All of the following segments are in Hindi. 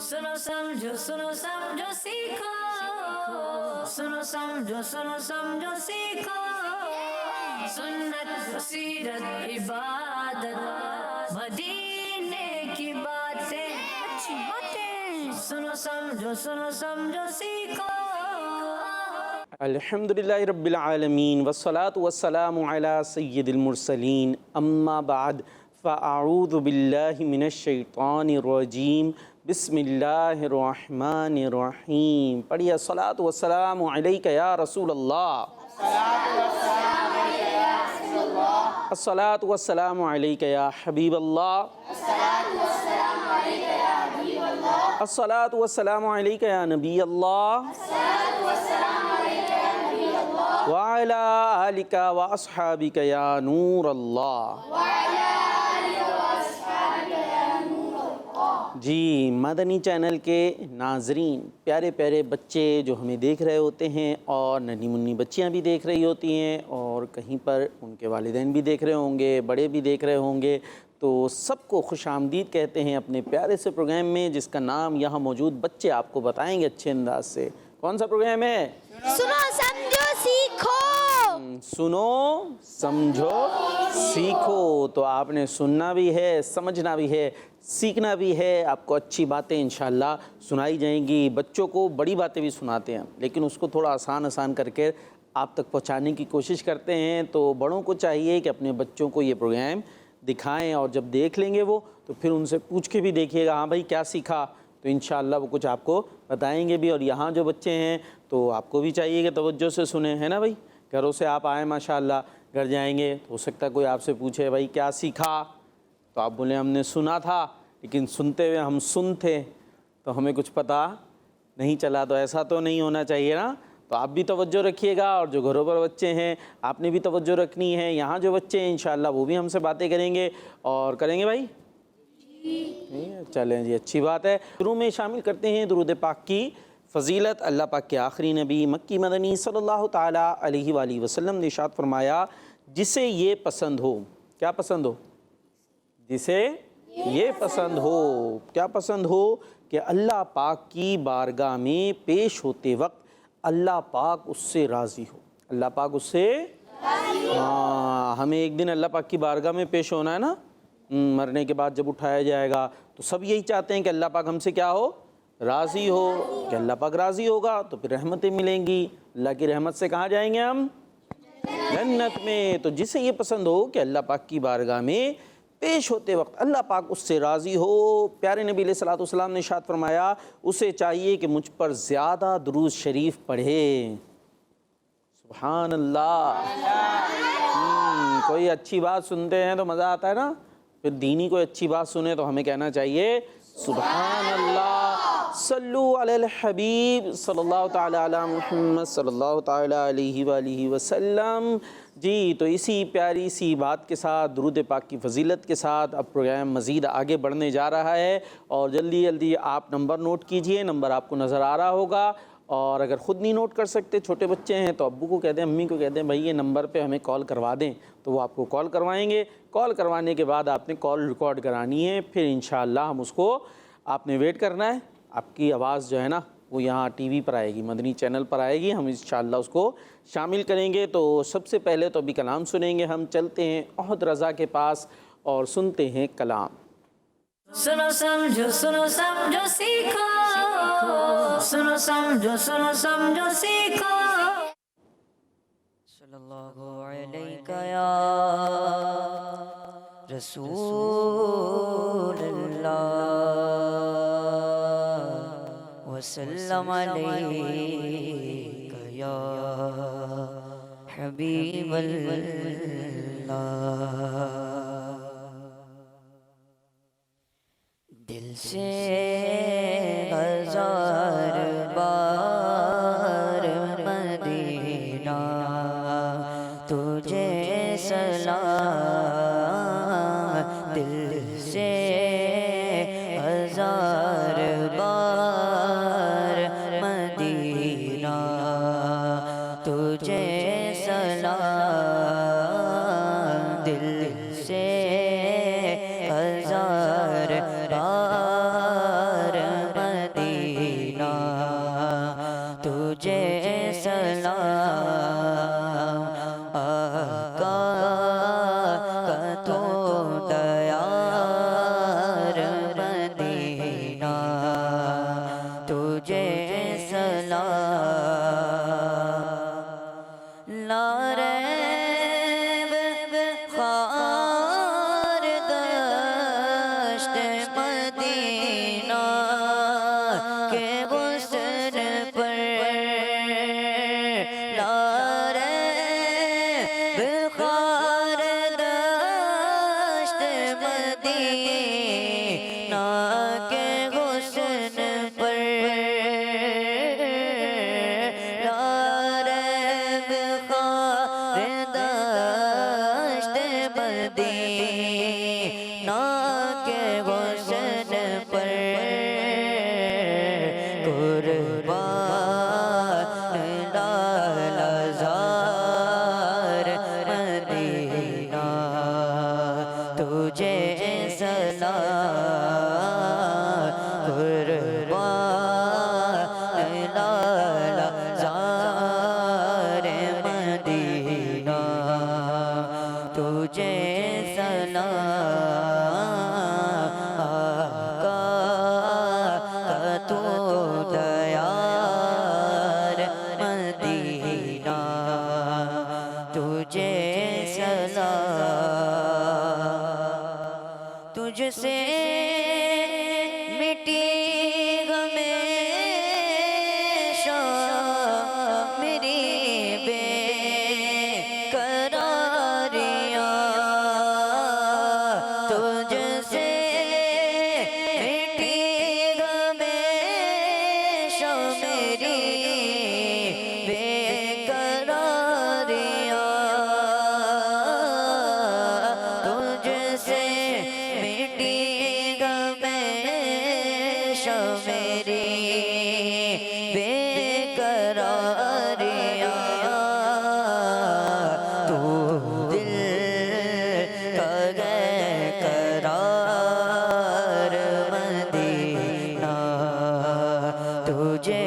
सुनो समझो सीखो, सुनो समझो सीखो, सुन्नत सीरत इबादत मदीने की बातें, अच्छी बातें। सुनो समझो सीखो। अल्हम्दुलिल्लाहि रब्बिल आलमीन वस्सलातु वस्सलामु अला सय्यिदिल मुरसलीन अम्मा बाद फ़अऊज़ु बिल्लाहि मिनश शैतानिर रजीम बिस्मिल्लाहिर रहमानिर रहीम। पढ़िए अस्सलातु वस्सलामु अलैका या रसूल अल्लाह, अस्सलातु वस्सलामु अलैका या हबीब अल्लाह, अस्सलातु वस्सलामु अलैका या नबी अल्लाह व अला आलिका व अस्हाबिका या नूर अल्लाह। जी, मदनी चैनल के नाजरीन, प्यारे प्यारे बच्चे जो हमें देख रहे होते हैं और नन्ही मुन्नी बच्चियां भी देख रही होती हैं और कहीं पर उनके वालिदैन भी देख रहे होंगे, बड़े भी देख रहे होंगे, तो सबको खुशामदीद कहते हैं अपने प्यारे से प्रोग्राम में जिसका नाम यहाँ मौजूद बच्चे आपको बताएंगे अच्छे अंदाज से। कौन सा प्रोग्राम है? सुनो समझो सीखो। सुनो समझो सीखो। तो आपने सुनना भी है, समझना भी है, सीखना भी है। आपको अच्छी बातें इंशाल्लाह सुनाई जाएंगी। बच्चों को बड़ी बातें भी सुनाते हैं लेकिन उसको थोड़ा आसान करके आप तक पहुंचाने की कोशिश करते हैं। तो बड़ों को चाहिए कि अपने बच्चों को ये प्रोग्राम दिखाएं और जब देख लेंगे वो तो फिर उनसे पूछ के भी देखिएगा, हाँ भाई क्या सीखा, तो इंशाअल्लाह वो कुछ आपको बताएंगे भी। और यहाँ जो बच्चे हैं तो आपको भी चाहिए कि तवज्जो से सुने, है ना भाई। घरों से आप आए माशाअल्लाह, घर जाएंगे तो हो सकता है कोई आपसे पूछे भाई क्या सीखा, तो आप बोले हमने सुना था लेकिन सुनते हुए हम सुन थे तो हमें कुछ पता नहीं चला। तो ऐसा तो नहीं होना चाहिए ना। तो आप भी तवज्जो रखिएगा और जो घरों पर बच्चे हैं आपने भी तवज्जो रखनी है। यहाँ जो बच्चे हैं इंशाअल्लाह वो भी हमसे बातें करेंगे और करेंगे भाई। चलें जी, अच्छी बात है। शुरू में शामिल करते हैं दुरूद पाक की फ़जीलत। अल्लाह पाक के आखिरी नबी मक्की मदनी सल्लल्लाहु ताला अलैहि वसल्लम ने इरशाद फरमाया, जिसे ये पसंद हो, क्या पसंद हो? जिसे ये पसंद हो, क्या पसंद हो? कि अल्लाह पाक की बारगाह में पेश होते वक्त अल्लाह पाक उससे राज़ी हो। अल्लाह पाक उससे, हाँ, हमें एक दिन अल्लाह पाक की बारगाह में पेश होना है ना। मरने के बाद जब उठाया जाएगा तो सब यही चाहते हैं कि अल्लाह पाक हमसे क्या हो? राज़ी हो। कि अल्लाह पाक राज़ी होगा तो फिर रहमतें मिलेंगी। अल्लाह की रहमत से कहाँ जाएंगे हम? जन्नत में। तो जिसे ये पसंद हो कि अल्लाह पाक की बारगाह में पेश होते वक्त अल्लाह पाक उससे राज़ी हो, प्यारे नबी अलैहिस्सलातु वस्सलाम ने इरशाद फरमाया उसे चाहिए कि मुझ पर ज़्यादा दुरूद शरीफ पढ़े। सुभान अल्लाह। कोई अच्छी बात सुनते हैं तो मज़ा आता है ना। फिर दीनी कोई अच्छी बात सुने तो हमें कहना चाहिए सुभान अल्लाह। सल्लु अलल हबीब सल्लल्लाहु ताला अला मुहम्मद सल्लल्लाहु ताला अलैहि वसल्लम। जी, तो इसी प्यारी सी बात के साथ, दुरूद पाक की फ़जीलत के साथ अब प्रोग्राम मज़ीद आगे बढ़ने जा रहा है। और जल्दी जल्दी आप नंबर नोट कीजिए, नंबर आपको नज़र आ रहा होगा। और अगर ख़ुद नहीं नोट कर सकते, छोटे बच्चे हैं, तो अब्बू को कह दें, अम्मी को कह दें, भाई ये नंबर पे हमें कॉल करवा दें, तो वो आपको कॉल करवाएंगे। कॉल करवाने के बाद आपने कॉल रिकॉर्ड करानी है, फिर इंशाअल्लाह हम उसको, आपने वेट करना है। आपकी आवाज़ जो है ना वो यहाँ टीवी पर आएगी, मदनी चैनल पर आएगी, हम इंशाअल्लाह उसको शामिल करेंगे। तो सबसे पहले तो अभी कलाम सुनेंगे। हम चलते हैं अहद रज़ा के पास और सुनते हैं कलाम। सुनो समझो सीखो, सुनो समझो सीखो। सल्लल्लाहु अलैका या रसूलल्लाह वसल्लम अलैका या हबीबल्लाह। दिल से हजार बार मदीना तुझे सलाम, दिल से हजार बार मदीना तुझे सलाम, दिल से हजार बार कुर्बान लालजार मदीना तुझे सलाम कुर्बान लालजार मदीना तुझे सलाम आका तू दयार मदीना तुझे सलाम तुझसे मिटी हमेशा मेरी बेकरारियाँ तुझसे मिटी हमेशा मेरी बेकरारियाँ तुझसे मिटी हमेशा मेरी बेकरारियाँ तू दिल का करार मदीना तुझे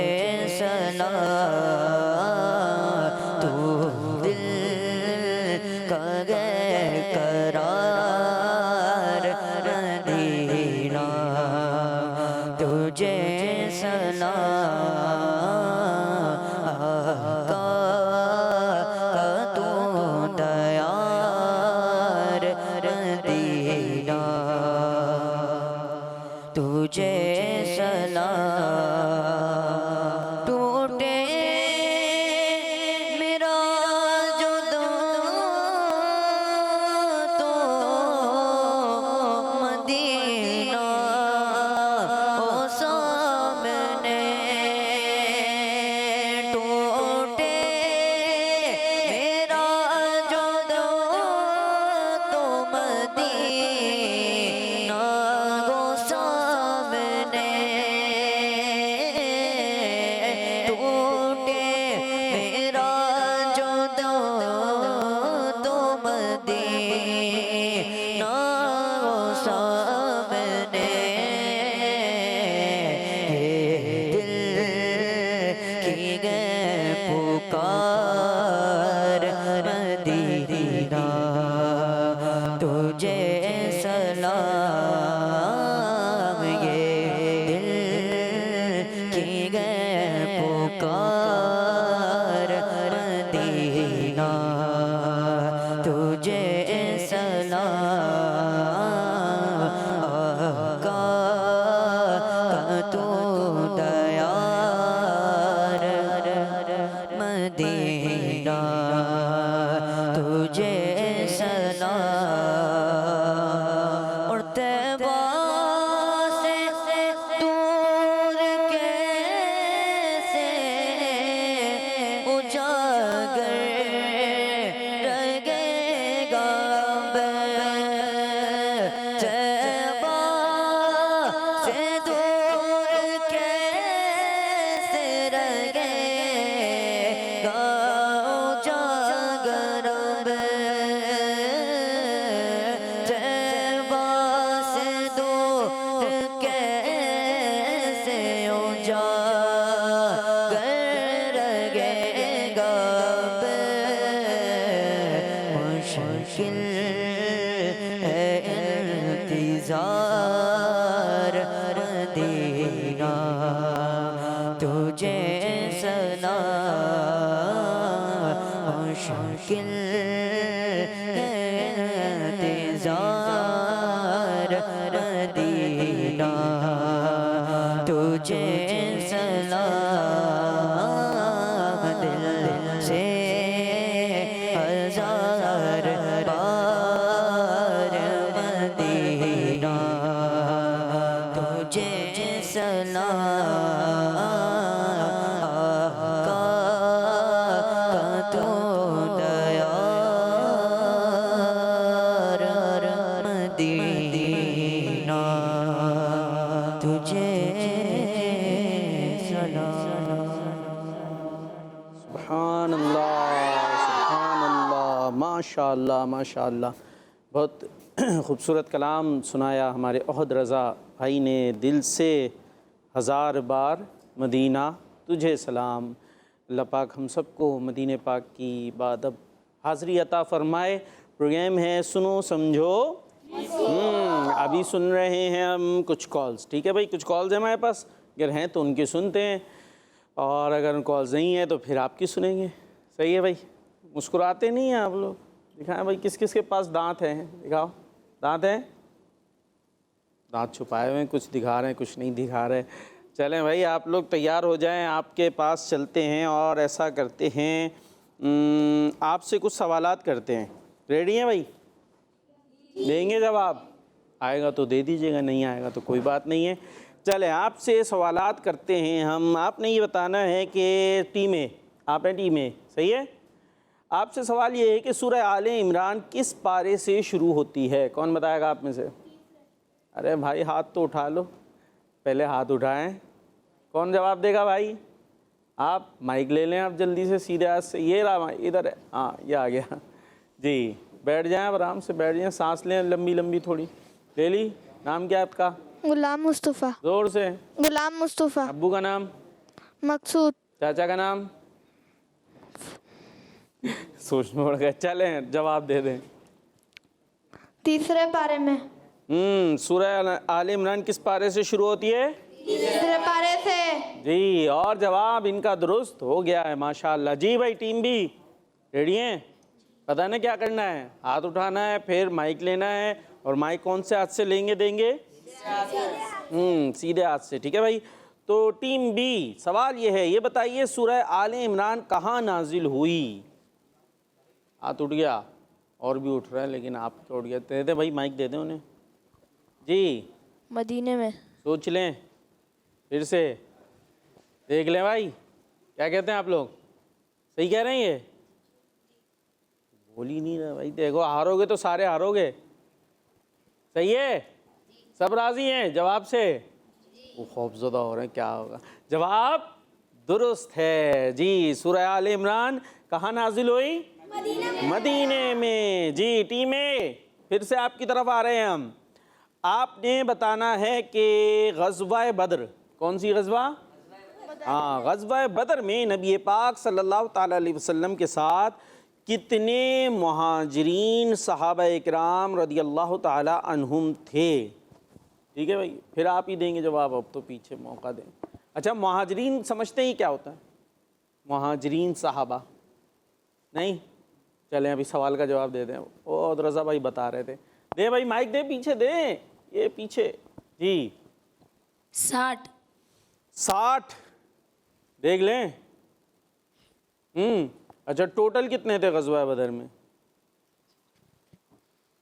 सलाम तू दिल का करार मदीना तुझे सलाम आका तू दयार मदीना तुझे सलाम टूटे मेरा जो तो मदीना ओ सामने टूटे मेरा जो तो मदीना गो सामने टूटे मेरा जो तो मदीना गो सामने दिल की गए पुकार मदीना तुझे सलाम ये दिल की गए पुकार मदीना तुझे सलाम आका तू दयार मदीना तुझे सलाम और तैबा से दूर कैसे उजागर रहेगा तैबा से दूर कैसे रहेगा उजागर तैबा से दूर कैसे उजागर रहेगा मुश्किल है इंतजार मदीना तुझे सलाम मुश्किल है इंतजार मदीना तुझे सलाम दिल से हजार बार मदीना तुझे सलाम आका तू दयार मदीना तुझे माशाअल्लाह माशाअल्लाह। बहुत खूबसूरत कलाम सुनाया हमारे ओहद रज़ा भाई ने। दिल से 1000 बार मदीना तुझे सलाम। अल्लाह पाक हम सबको मदीने पाक की बादब हाज़री अता फ़रमाए। प्रोग्राम है सुनो समझो। अभी सुन रहे हैं हम कुछ कॉल्स, ठीक है भाई, कुछ कॉल्स हैं हमारे पास, अगर हैं तो उनकी सुनते हैं और अगर कॉल्स नहीं है तो फिर आपकी सुनेंगे। सही है भाई, मुस्कुराते नहीं हैं आप लोग। दिखाएं भाई किस किस के पास दांत हैं, दिखाओ। दांत हैं? दांत छुपाए हुए हैं, कुछ दिखा रहे हैं कुछ नहीं दिखा रहे। चलें भाई आप लोग तैयार हो जाएं, आपके पास चलते हैं और ऐसा करते हैं आपसे कुछ सवालात करते हैं। रेडी हैं भाई? देंगे जवाब? आएगा तो दे दीजिएगा, नहीं आएगा तो कोई बात नहीं है। चलें आपसे सवालात करते हैं हम। आपने ये बताना है कि टीमें, आप हैं टीमें, सही है। आपसे सवाल ये है कि सूरह आले इमरान किस पारे से शुरू होती है? कौन बताएगा आप में से? अरे भाई हाथ तो उठा लो, पहले हाथ उठाएं। कौन जवाब देगा भाई? आप माइक ले लें, आप जल्दी से सीधे हाथ से। ये रहा इधर है, हाँ ये आ गया जी। बैठ जाएं, आप आराम से बैठ जाएं, सांस लें लंबी लंबी थोड़ी। ले ली? नाम क्या है आपका? गुलाम मुस्तफ़ा। जोर से। गुलाम मुस्तफ़ा। अब्बू का नाम? मकसूद। चाचा का नाम? सोच में पड़ गया। चलें जवाब दे दें। तीसरे पारे में। सूरह आले इमरान किस पारे से शुरू होती है? तीसरे पारे से। जी, और जवाब इनका दुरुस्त हो गया है माशाअल्लाह। जी भाई टीम भी रेडी हैं? पता ना क्या करना है, हाथ उठाना है, फिर माइक लेना है। और माइक कौन से हाथ से लेंगे देंगे? सीधे हाथ से, ठीक है भाई। तो टीम बी, सवाल ये है, ये बताइए सूरह आले इमरान कहाँ नाजिल हुई? हाथ उठ गया, और भी उठ रहा है लेकिन आप उठ गया। दे दे भाई माइक, दे दें उन्हें जी। मदीने में। सोच लें, फिर से देख लें भाई, क्या कहते हैं आप लोग? सही कह रहे हैं? ये बोल ही नहीं रहा भाई। देखो हारोगे तो सारे हारोगे। सही है? सब राजी हैं जवाब से? वो खौफज़दा हो रहे हैं, क्या होगा? जवाब दुरुस्त है जी। सूरह आल इमरान कहाँ नाजिल हुई? मदीने में जी। टीमें फिर से आपकी तरफ आ रहे हैं हम। आपने बताना है कि ग़ज़वा बद्र, कौन सी ग़ज़वा? हाँ, ग़ज़वा बद्र में नबी पाक सल्लल्लाहु ताला अलैहि वसल्लम के साथ कितने मुहाजिरीन सहाबा इकराम रदियल्लाहु ताला अन्हुम थे? ठीक है भाई, फिर आप ही देंगे जवाब, अब तो पीछे मौका दें। अच्छा, मुहाजिरीन समझते ही क्या होता है? मुहाजिरीन सहाबा नहीं? चलें अभी सवाल का जवाब दे दें। ओ रज़ा भाई बता रहे थे। दे भाई माइक दे, पीछे दे, ये पीछे जी। 60 देख लें। अच्छा, टोटल कितने थे ग़ज़वा बदर में?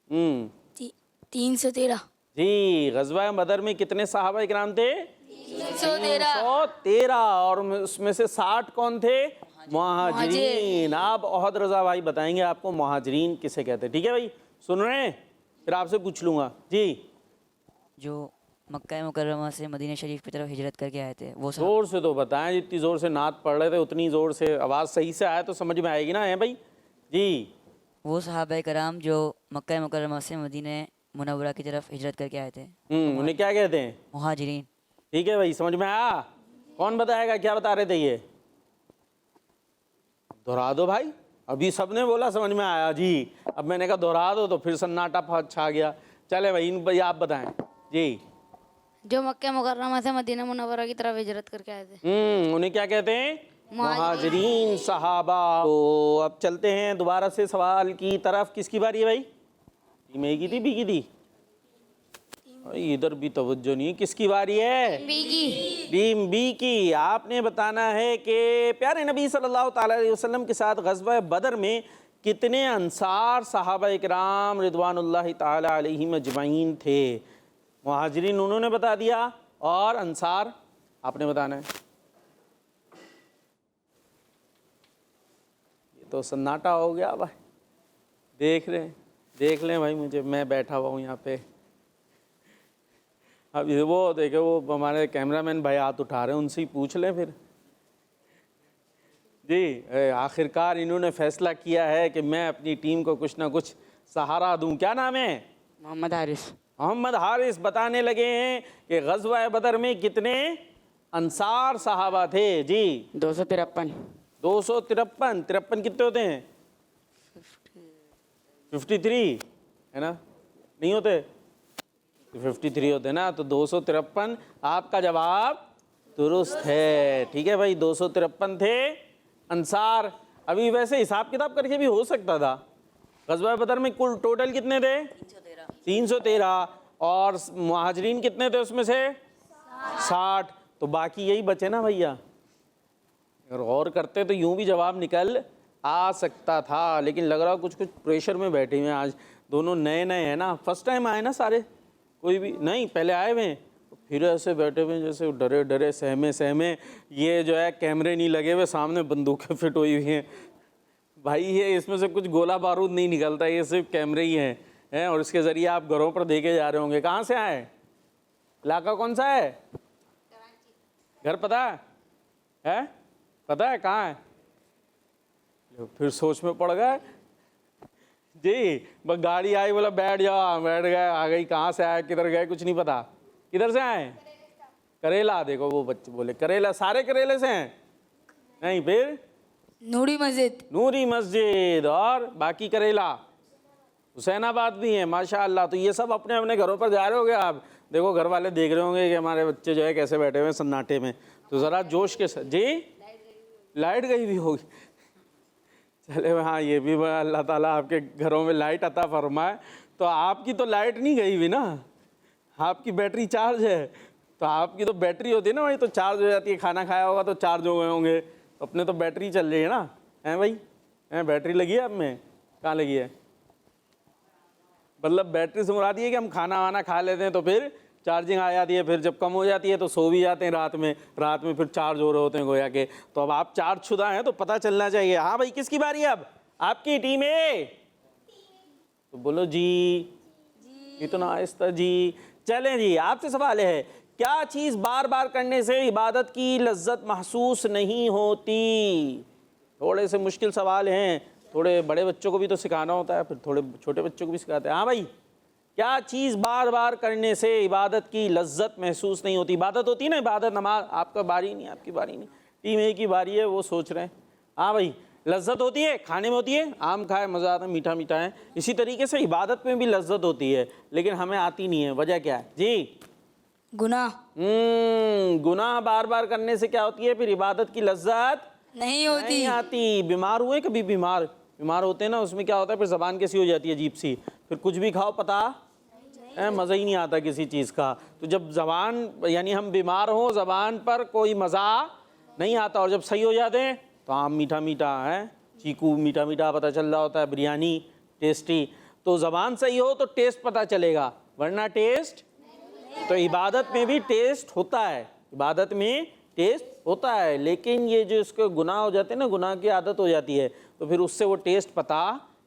313। जी, ग़ज़वा बदर में कितने सहाबा इकराम थे? 313। और उसमें से 60 कौन थे? मुहाजिरीन। आप ओहद रज़ा भाई बताएंगे आपको मुहाजिरीन किसे कहते हैं। ठीक है भाई, सुन रहे हैं? फिर आपसे पूछ लूँगा जी। जो मक्का मुकर्रमा से मदीना शरीफ की तरफ हिजरत करके आए थे वो सब। ज़ोर से तो बताएं, जितनी ज़ोर से नात पढ़ रहे थे उतनी ज़ोर से आवाज़ सही से आए तो समझ में आएगी ना। है भाई जी। वो सहाबा कराम जो मक्का मुकर्रमा से मदीना मुनव्वरा की तरफ हिजरत करके आए थे, उन्हें क्या कहते हैं? मुहाजिरीन। ठीक है भाई, समझ में आया? कौन बताएगा, क्या बता रहे थे ये? दोहरा दो भाई। अभी सबने बोला समझ में आया जी, अब मैंने कहा दोहरा दो तो फिर सन्नाटा छा गया। चले भाई, इन भाई आप बताएं जी। जो मक्का मुकर्रमा से मदीना मुनव्वरा की तरफ हिजरत करके आए थे। उन्हें क्या कहते हैं? मुहाजिरीन सहाबा। तो अब चलते हैं दोबारा से सवाल की तरफ। किसकी बारी है भाई? टीम ए की थी, बी की थी? इधर भी तवज्जो नहीं है। किसकी बारी है? बी की। टीम बी की। आपने बताना है कि प्यारे नबी सल्लल्लाहु ताला अलैहि वसल्लम के साथ ग़ज़वा बदर में कितने अंसार सहाबा इकराम रिदवानुल्लाहि ताला अलैहिम अजमईन थे? मुहाजिरीन उन्होंने बता दिया, और अंसार आपने बताना है। ये तो सन्नाटा हो गया भाई। देख लें भाई, मुझे, मैं बैठा हुआ हूँ यहाँ पे। अब वो देखे, वो हमारे कैमरामैन भाई हाथ उठा रहे हैं, उनसे ही पूछ लें फिर जी आखिरकार इन्होंने फैसला किया है कि मैं अपनी टीम को कुछ ना कुछ सहारा दूं। क्या नाम है? मोहम्मद हारिस। मोहम्मद हारिस बताने लगे हैं कि गज़वा बदर में कितने अंसार सहाबा थे। जी 253। 253। 53 कितने होते हैं? 53 है ना? नहीं होते? 53 होते ना, तो 253 आपका जवाब दुरुस्त है। ठीक है भाई, 253 थे अंसार। अभी वैसे हिसाब किताब करके भी हो सकता था। ग़ज़वा बदर में कुल टोटल कितने थे? 313। और मुहाजिरीन कितने थे उसमें से? 60। तो बाकी यही बचे ना भैया। अगर गौर करते तो यूं भी जवाब निकल आ सकता था, लेकिन लग रहा कुछ कुछ प्रेशर में बैठे हुए हैं। आज दोनों नए नए हैं ना, फर्स्ट टाइम आए ना सारे, कोई भी नहीं पहले आए हुए हैं, फिर ऐसे बैठे हुए हैं जैसे डरे डरे सहमे सहमे। ये जो है कैमरे नहीं लगे हुए, सामने बंदूकें फिट हुई हुई हैं भाई। ये इसमें से कुछ गोला बारूद नहीं निकलता, ये सिर्फ कैमरे ही हैं और इसके ज़रिए आप घरों पर देखे जा रहे होंगे। कहाँ से आए? इलाका कौन सा है? घर पता है? पता है कहाँ है? फिर सोच में पड़ गए जी। बस गाड़ी आई, बोला बैठ जाओ, बैठ गए। आ गई, कहाँ से आए किधर गए कुछ नहीं पता। किधर से आए? करेला। देखो वो बच्चे बोले करेला, सारे करेले से हैं? नहीं, फिर नूरी मस्जिद। नूरी मस्जिद और बाकी करेला हुसैनाबाद भी हैं माशाअल्लाह। तो ये सब अपने अपने घरों पर जा रहे होंगे आप। देखो घर वाले देख रहे होंगे कि हमारे बच्चे जो है कैसे बैठे हुए हैं सन्नाटे में। तो ज़रा जोश के साथ। जी लाइट गई भी होगी। चले हाँ, ये भी अल्लाह ताला आपके घरों में लाइट अता फरमाए। तो आपकी तो लाइट नहीं गई हुई ना, आपकी बैटरी चार्ज है। तो आपकी तो बैटरी होती है ना भाई, तो चार्ज हो जाती है। खाना खाया होगा तो चार्ज हो गए होंगे। अपने तो बैटरी चल रही है ना, हैं भाई? हैं बैटरी लगी है आप में? कहाँ लगी है? मतलब बैटरी से मुराद ये कि हम खाना वाना खा लेते हैं तो फिर चार्जिंग आ जाती है, फिर जब कम हो जाती है तो सो भी जाते हैं रात में फिर चार्ज हो रहे होते हैं गोया के। तो अब आप चार्ज शुदा हैं तो पता चलना चाहिए। हाँ भाई, किसकी बारी है अब? आपकी टीम है तो बोलो जी। इतना आहिस्ता जी। चलें जी, आपसे सवाल है, क्या चीज़ बार बार करने से इबादत की लज्जत महसूस नहीं होती? थोड़े से मुश्किल सवाल हैं, थोड़े बड़े बच्चों को भी तो सिखाना होता है, फिर थोड़े छोटे बच्चों को भी सिखाते हैं। हाँ भाई, क्या चीज़ बार बार करने से इबादत की लज्जत महसूस नहीं होती? इबादत होती है ना, इबादत नमाज। आपका बारी नहीं, आपकी बारी नहीं, टीम ए की बारी है, वो सोच रहे हैं। हाँ भाई, लज्जत होती है, खाने में होती है, आम खाए मज़ा आता है, मीठा मीठा है। इसी तरीके से इबादत में भी लज्जत होती है, लेकिन हमें आती नहीं है। वजह क्या है जी? गुनाह। गुनाह बार बार करने से क्या होती है? फिर इबादत की लज्जत नहीं होती। नहीं आती। बीमार हुए कभी? बीमार होते हैं ना, उसमें क्या होता है? फिर ज़बान कैसी हो जाती है? अजीब सी। फिर कुछ भी खाओ पता मज़ा ही नहीं आता किसी चीज़ का। तो जब ज़बान यानी हम बीमार हो, ज़बान पर कोई मज़ा नहीं आता, और जब सही हो जाते हैं तो आम मीठा मीठा है, चीकू मीठा मीठा पता चल रहा होता है, बिरयानी टेस्टी। तो ज़बान सही हो तो टेस्ट पता चलेगा, वरना टेस्ट। तो इबादत में भी टेस्ट होता है, इबादत में टेस्ट होता है, लेकिन ये जो इसके गुनाह हो जाते हैं ना, गुनाह की आदत हो जाती है, तो फिर उससे वो टेस्ट पता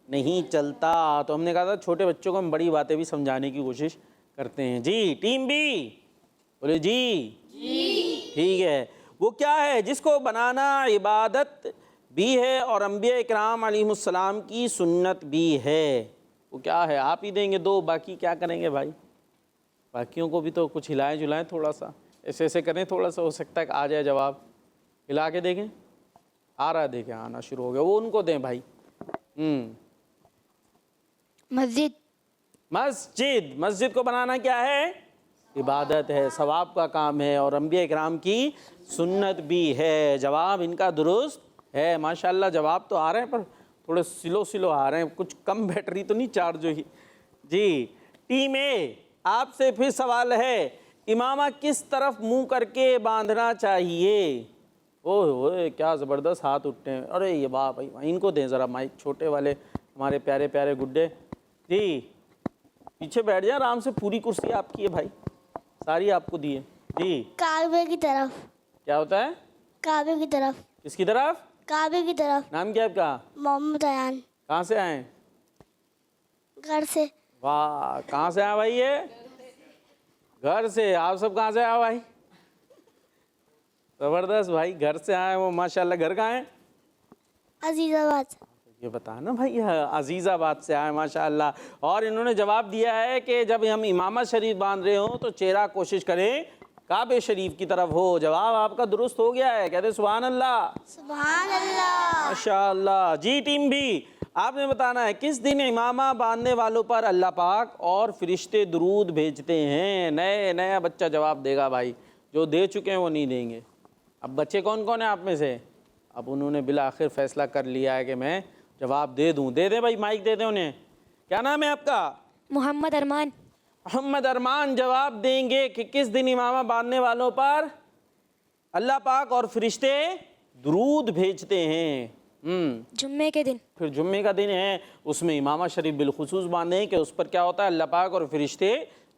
नहीं चलता। तो हमने कहा था छोटे बच्चों को हम बड़ी बातें भी समझाने की कोशिश करते हैं। जी टीम बी बोले जी। ठीक है, वो क्या है जिसको बनाना इबादत भी है और अंबिया इकराम अलैहिमुस्सलाम की सुन्नत भी है? वो क्या है? आप ही देंगे दो, बाकी क्या करेंगे भाई? बाकियों को भी तो कुछ हिलाएं जुलाएं, थोड़ा सा ऐसे ऐसे करें, थोड़ा सा हो सकता है कि आ जाए जवाब। हिला के देखें, आ रहा है, देखें आना शुरू हो गया। वो उनको दें भाई। मस्जिद। मस्जिद। मस्जिद को बनाना क्या है? इबादत है, सवाब का काम है, और अंबिया इकराम की सुन्नत भी है। जवाब इनका दुरुस्त है माशाल्लाह। जवाब तो आ रहे हैं पर थोड़े स्लो आ रहे हैं, कुछ कम बैटरी तो नहीं चार्ज हुई जी। टीम ए, आपसे फिर सवाल है, इमामा किस तरफ मुंह करके बांधना चाहिए? ओह क्या ज़बरदस्त हाथ उठते हैं। अरे ये वाह भाई, इनको दें ज़रा माइक, छोटे वाले हमारे प्यारे प्यारे गुड्डे जी। पीछे बैठ जाए आराम से, पूरी कुर्सी आपकी है भाई, सारी आपको दी है जी। काबे की तरफ। क्या होता है? काबे की तरफ। किसकी तरफ? काबे की तरफ। नाम क्या है आपका? मोहम्मद अयान। कहाँ से आए? घर से। वाह, कहाँ से आए भाई? ये घर से। आप सब कहाँ से आए भाई? ज़बरदस्त भाई, घर से आए वो माशाल्लाह। घर कहाँ है? अजीज़ाबाद। ये बता ना भाई, अजीज़ाबाद से आए माशाअल्लाह। और इन्होंने जवाब दिया है कि जब हम इमामा शरीफ बांध रहे हो तो चेहरा कोशिश करें काबे शरीफ की तरफ हो। जवाब आपका दुरुस्त हो गया है, कहते सुभान अल्लाह। सुभान अल्लाह। माशाअल्लाह। जी टीम भी, आपने बताना है किस दिन इमामा बांधने वालों पर अल्लाह पाक और फरिश्ते दुरूद भेजते हैं। नया बच्चा जवाब देगा भाई, जो दे चुके हैं वो नहीं देंगे। अब बच्चे कौन कौन है आप में से? अब उन्होंने बिला आखिर फैसला कर लिया है कि मैं जवाब दे दूं। दे दें भाई, माइक दे दें उन्हें। क्या नाम है आपका? मोहम्मद अरमान। मोहम्मद अरमान जवाब देंगे कि किस दिन इमामा बांधने वालों पर अल्लाह पाक और फरिश्ते दुरूद भेजते हैं। जुम्मे के दिन। फिर जुम्मे का दिन है, उसमें इमामा शरीफ बिलखुसूस बांधें कि उस पर क्या होता है, अल्लाह पाक और फरिश्ते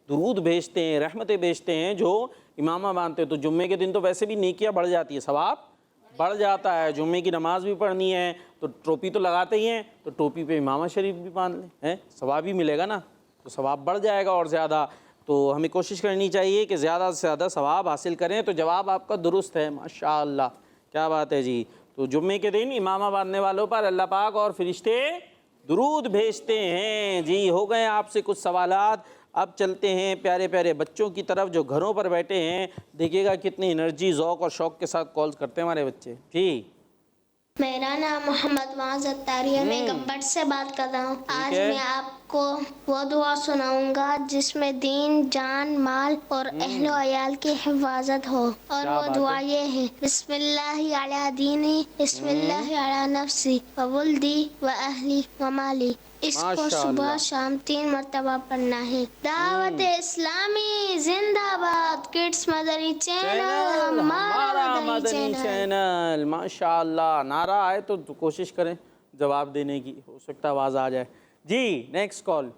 दुरूद भेजते हैं, रहमतें भेजते हैं जो इमामा बांधते हैं। तो जुम्मे के दिन तो वैसे भी नेकियां बढ़ जाती है, सवाब बढ़ जाता है। जुम्मे की नमाज भी पढ़नी है तो टोपी तो लगाते ही हैं, तो टोपी पे इमामा शरीफ भी बांध लें, हैं सवाब ही मिलेगा ना, तो सवाब बढ़ जाएगा और ज़्यादा। तो हमें कोशिश करनी चाहिए कि ज़्यादा से ज़्यादा सवाब हासिल करें। तो जवाब आपका दुरुस्त है माशाअल्लाह, क्या बात है जी। तो जुम्मे के दिन इमामा बांधने वालों पर अल्लाह पाक और फरिश्ते दुरूद भेजते हैं। जी हो गए आपसे कुछ सवालात। अब चलते हैं प्यारे प्यारे बच्चों की तरफ जो घरों पर बैठे हैं। देखिएगा कितनी एनर्जी, ज़ौक़ और शौक़ के साथ कॉल्स करते हैं हमारे बच्चे। जी मेरा नाम मोहम्मद वाज अत्तारी है, मैं गब्बर से बात कर रहा हूँ। आज है। मैं आपको वो दुआ सुनाऊंगा जिसमें दीन, जान, माल और अहलो अयाल की हिफाजत हो। और क्या वो बात दुआ है? ये है, बिस्मिल्लाहि अला दीनी, बिस्मिल्लाहि अला नफ्सी व वुल्दी व अहली व माली। इसको माशाअल्लाह। सुबह शाम 3 मरतबा पढ़ना है। दावत इस्लामी जिंदाबाद। किड्स मदनी चैनल हमारा मदनी चैनल। माशाअल्लाह। नारा आए तो कोशिश करें जवाब देने की, हो सकता है आवाज़ आ जाए। जी नेक्स्ट कॉल।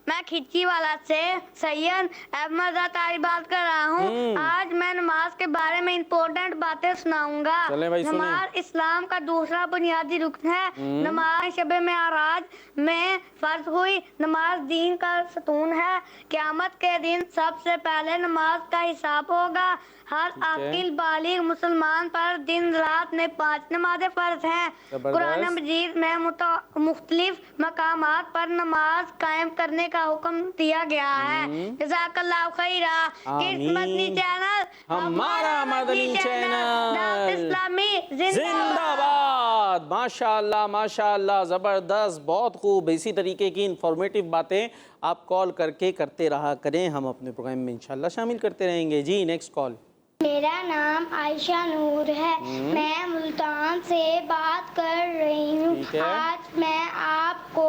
मैं खिच्ची वाला से सैयद अहमद अतारी बात कर रहा हूँ। आज मैं नमाज के बारे में इम्पोर्टेंट बातें सुनाऊंगा। चलें भाई, सुनें। नमाज इस्लाम का दूसरा बुनियादी रुकन है। नमाज शब मेराज में फर्ज हुई। नमाज दीन का सतून है। क़यामत के दिन सबसे पहले नमाज का हिसाब होगा। हर अकील बालिग मुसलमान पर दिन रात में 5 नमाजें फर्ज हैं। जबरदस्त। कुरान मजीद में मुख्तलिफ मकामात पर नमाज कायम करने का हुक्म दिया गया है। जज़ाकल्लाहु खैरा। किड्स मदनी चैनल हमारा मदनी चैनल। दावत इस्लामी जिंदाबाद। माशाअल्लाह माशाअल्लाह, ज़बरदस्त, बहुत खूब। इसी तरीके की इंफॉर्मेटिव बातें आप कॉल करके करते रहा करें, हम अपने प्रोग्राम में इंशाल्लाह शामिल करते रहेंगे। जी नेक्स्ट कॉल। मेरा नाम आयशा नूर है, मैं मुल्तान से बात कर रही हूँ। ठीक है। आज मैं आपको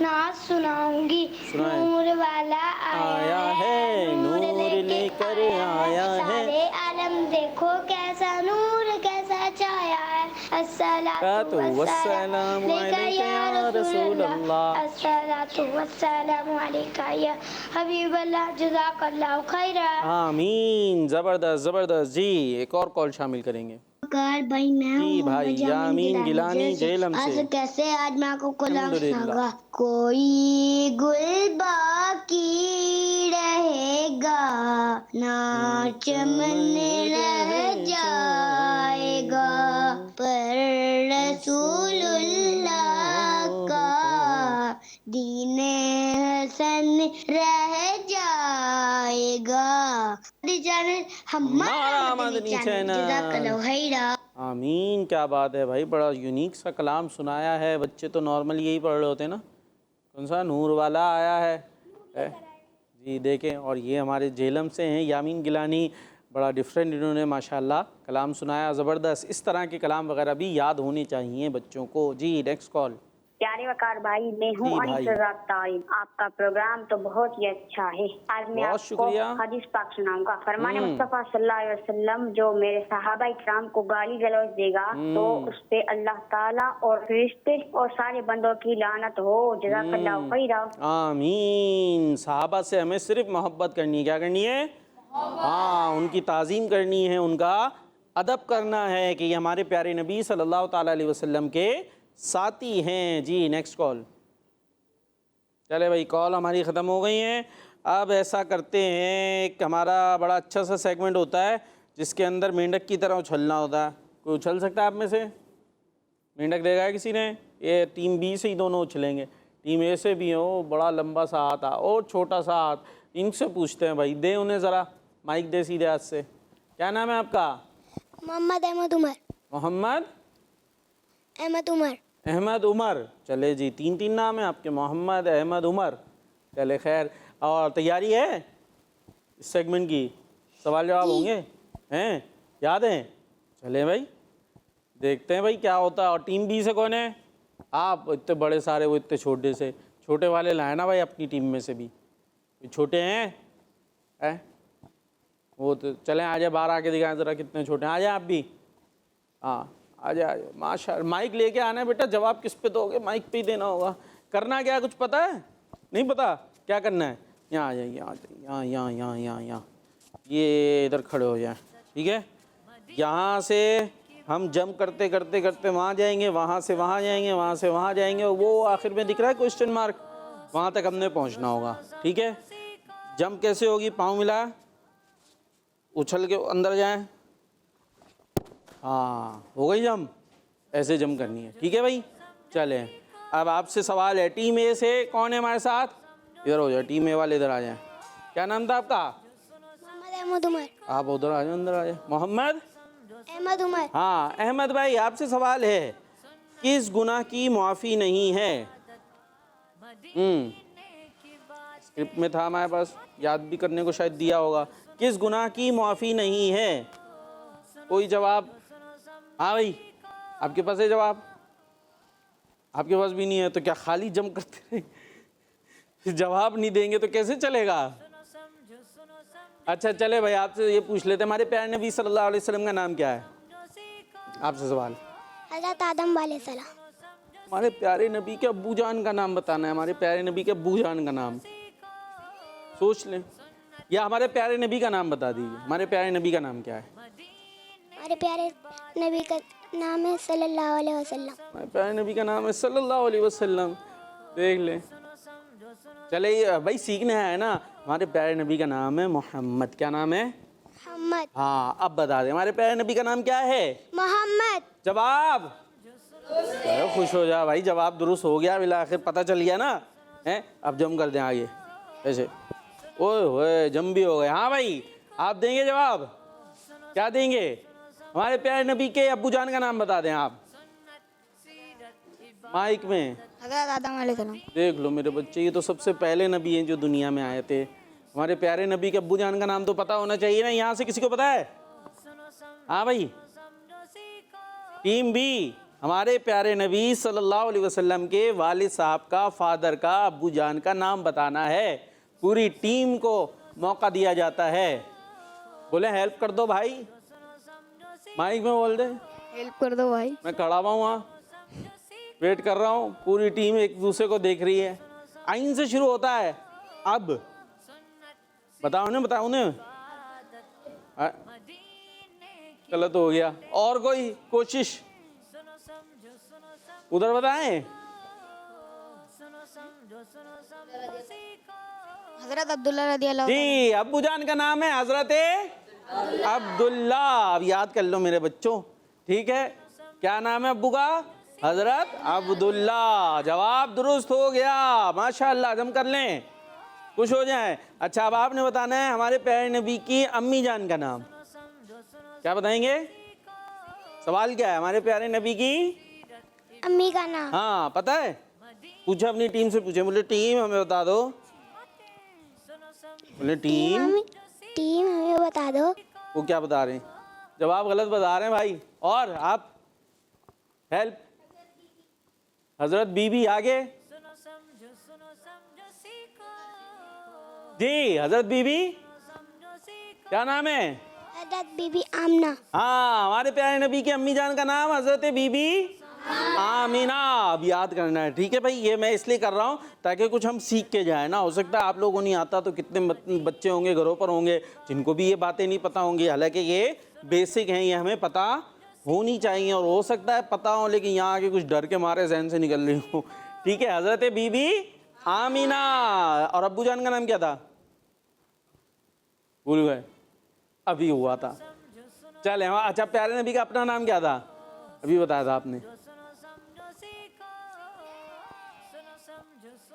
नाच सुनाऊंगी। सुनाएं। नूर वाला आया है, नूर लेकर आया है। सारे आलम देखो कैसा नूर कैसा छाया है। अस्सलातु वस्सलाम अलैका या रसूल अल्लाह। अस्सलातु वस्सलाम अलैका या हबीब अल्लाह। जज़ाकल्लाहु खैरा। आमीन। ज़बरदस्त ज़बरदस्त। जी एक और कॉल शामिल करेंगे। भाई मैं जी भाई, यामीन गिलानी जेलम से। आज कैसे आज मैं आपको कलाम अल्हम्दुलिल्लाह। सुनाऊंगा। कोई गुल बाकी रहेगा ना चमन रह जाएगा, पर रसूलुल्लाह का दीने हसन रह जाएगा। हमारा मदनी चैनल। जज़ाकल्लाहु खैरा। आमीन। क्या बात है भाई, बड़ा यूनिक सा कलाम सुनाया है। बच्चे तो नॉर्मल यही पढ़ रहे होते हैं ना। कौन सा नूर वाला आया है? जी देखें। और ये हमारे जेलम से हैं यामीन गिलानी, बड़ा डिफरेंट इन्होंने माशाल्लाह कलाम सुनाया, ज़बरदस्त। इस तरह के कलाम वगैरह भी याद होने चाहिए बच्चों को। जी नेक्स्ट कॉल। प्यारे वकार भाई, मैं हूँ जी भाई। आपका प्रोग्राम तो बहुत ही अच्छा है। आज मैं बहुत आपको शुक्रिया। हदीस पाक सुनाऊंगा। फरमाने मुस्तफा सल्लल्लाहु अलैहि वसल्लम, जो मेरे सहाबा इकराम को गाली गलौज देगा तो उस पे अल्लाह ताला और फरिश्ते और सारे बंदों की लानत हो। जज़ाकल्लाहु खैरा। आमीन। सहाबा से हमें सिर्फ मोहब्बत करनी है। क्या करनी है? हाँ, उनकी ताज़ीम करनी है, उनका अदब करना है कि ये हमारे प्यारे नबी सल्लल्लाहु ताला अलैहि वसल्लम के साथी हैं। जी नेक्स्ट कॉल। चले भाई, कॉल हमारी ख़त्म हो गई हैं। अब ऐसा करते हैं, एक हमारा बड़ा अच्छा सा सेगमेंट होता है जिसके अंदर मेंढक की तरह उछलना होता है। कोई उछल सकता है आप में से? मेंढक देखा है किसी ने? ये टीम बी से ही दोनों उछलेंगे, टीम ए से भी है। वो बड़ा लंबा सा हाथ है और छोटा सा हाथ। इनसे पूछते हैं भाई, दे उन्हें ज़रा माइक, दे सीधे हाथ से। क्या नाम है आपका? मोहम्मद अहमद उमर। मोहम्मद अहमद उमर। अहमद उमर। चले जी, 3 नाम है आपके, मोहम्मद, अहमद, उमर। चले खैर, और तैयारी है इस सेगमेंट की? सवाल जवाब होंगे हैं? याद हैं? चले भाई, देखते हैं भाई क्या होता है। और टीम बी से कौन है? आप। इतने बड़े सारे, वो इतने छोटे से। छोटे वाले लाए ना भाई अपनी टीम में से भी। छोटे हैं वो तो चलें, आ जाए बाहर आके दिखाएं ज़रा कितने छोटे हैं। आ जाए आप भी। हाँ आ जाए माशाल्लाह। माइक लेके आना है बेटा, जवाब किस पे दोगे? माइक पे ही देना होगा। करना क्या है कुछ पता है? नहीं पता क्या करना है? यहाँ आ जाइए, यहाँ आ जाइए, यहाँ यहाँ यहाँ यहाँ यहाँ, ये इधर खड़े हो जाए, ठीक है? यहाँ से हम जंप करते करते करते वहाँ जाएंगे, वहाँ से वहाँ जाएंगे, वहाँ से वहाँ जाएंगे, और वो आखिर में दिख रहा है क्वेश्चन मार्क, वहाँ तक हमने पहुँचना होगा, ठीक है? जंप कैसे होगी? पाँव मिला, उछल के अंदर जाएं। हाँ हो गई जंप, ऐसे जंप करनी है, ठीक है भाई? चलें, अब आपसे सवाल है, टीम ए से कौन है हमारे साथ? इधर हो जाए, टीम ए वाले इधर आ जाएं। क्या नाम था आपका? मोहम्मद अहमद उमर। आप उधर आ जाओ, अंदर आ जाए। मोहम्मद अहमद उमर। हाँ अहमद भाई, आपसे सवाल है, किस गुनाह की माफ़ी नहीं है? स्क्रिप्ट में था हमारे पास, याद भी करने को शायद दिया होगा। किस गुनाह की माफ़ी नहीं है? कोई जवाब? हाँ भाई, आपके पास है जवाब? आपके पास भी नहीं है तो क्या खाली जम करते रहे? जवाब नहीं देंगे तो कैसे चलेगा? अच्छा चले भाई, आपसे ये पूछ लेते हैं, हमारे प्यारे नबी सल्लल्लाहु अलैहि वसल्लम का नाम क्या है? आपसे सवाल। हज़रत आदम अलैहिस्सलाम। हमारे प्यारे नबी के अब्बू जान का नाम बताना है। हमारे प्यारे नबी के अब्बू जान का नाम सोच लें, या हमारे प्यारे नबी का नाम बता दीजिए। हमारे प्यारे नबी का नाम क्या है? हमारे प्यारे नबी का नाम है सल्लल्लाहु अलैहि वसल्लम। हमारे प्यारे नबी का नाम है सल्लल्लाहु अलैहि वसल्लम। देख ले, चले भाई सीखना है ना। हमारे प्यारे नबी का नाम है मोहम्मद। क्या नाम है? मोहम्मद। हाँ अब बता दे, हमारे प्यारे नबी का नाम क्या है? मोहम्मद। जवाब। अरे खुश हो जा भाई, जवाब दुरुस्त हो गया, बिला आखिर पता चल गया ना है। अब जम कर दें आगे ऐसे, ओए होए जम भी हो गए। हाँ भाई, आप देंगे जवाब? क्या देंगे? हमारे प्यारे नबी के अब्बू जान का नाम बता दें आप माइक में। हज़रत आदम अलैहिस्सलाम। देख लो मेरे बच्चे, ये तो सबसे पहले नबी हैं जो दुनिया में आए थे। हमारे प्यारे नबी के अब्बू जान का नाम तो पता होना चाहिए ना। यहाँ से किसी को पता है? हाँ भाई, टीम बी, हमारे प्यारे नबी सल्लल्लाहु अलैहि वसल्लम के वालिद साहब का, फादर का, अब्बू जान का नाम बताना है। पूरी टीम को मौका दिया जाता है। बोले हेल्प कर दो भाई, माइक में बोल दे, हेल्प कर दो भाई। मैं खड़ा हुआ हूँ वहाँ, वेट कर रहा हूँ। पूरी टीम एक दूसरे को देख रही है। आइन से शुरू होता है। अब बताओ उन्हें, बताओ उन्हें। गलत हो गया, और कोई कोशिश? उधर बताएं। हज़रत अब्दुल्ला रज़ियल्लाहु जी, अब्बू जान का नाम है हजरत अब्दुल्ला। अब याद कर लो मेरे बच्चों, ठीक है? क्या नाम है अब्बू का? हजरत अब्दुल्ला। जवाब दुरुस्त हो गया, माशाअल्लाह। जम कर लें, खुश हो जाएं। अच्छा अब आपने बताना है हमारे प्यारे नबी की अम्मी जान का नाम। क्या बताएंगे? सवाल क्या है? हमारे प्यारे नबी की अम्मी का नाम। हाँ पता है? पूछे अपनी टीम से, पूछे। बोले टीम हमें बता दो। बोले टीम हमें बता दो। वो क्या बता रहे हैं? जवाब गलत बता रहे हैं भाई। और आप हेल्प, हजरत बीबी आगे जी, हजरत बीबी क्या नाम है? हज़रत बीबी आमना। हाँ, हमारे प्यारे नबी की अम्मी जान का नाम हजरत बीबी आमीना। अब याद करना है, ठीक है भाई? ये मैं इसलिए कर रहा हूँ ताकि कुछ हम सीख के जाए ना। हो सकता है आप लोगों को नहीं आता तो कितने बच्चे होंगे घरों पर होंगे जिनको भी ये बातें नहीं पता होंगी। हालांकि ये बेसिक हैं, ये हमें पता होनी चाहिए। और हो सकता है पता हो लेकिन यहाँ आके कुछ डर के मारे जहन से निकल रही हो, ठीक है? हजरत बीबी आमीना। और अब्बू जान का नाम क्या था? भूल गए, अभी हुआ था। चले। अच्छा प्यारे नबी का अपना नाम क्या था? अभी बताया था आपने।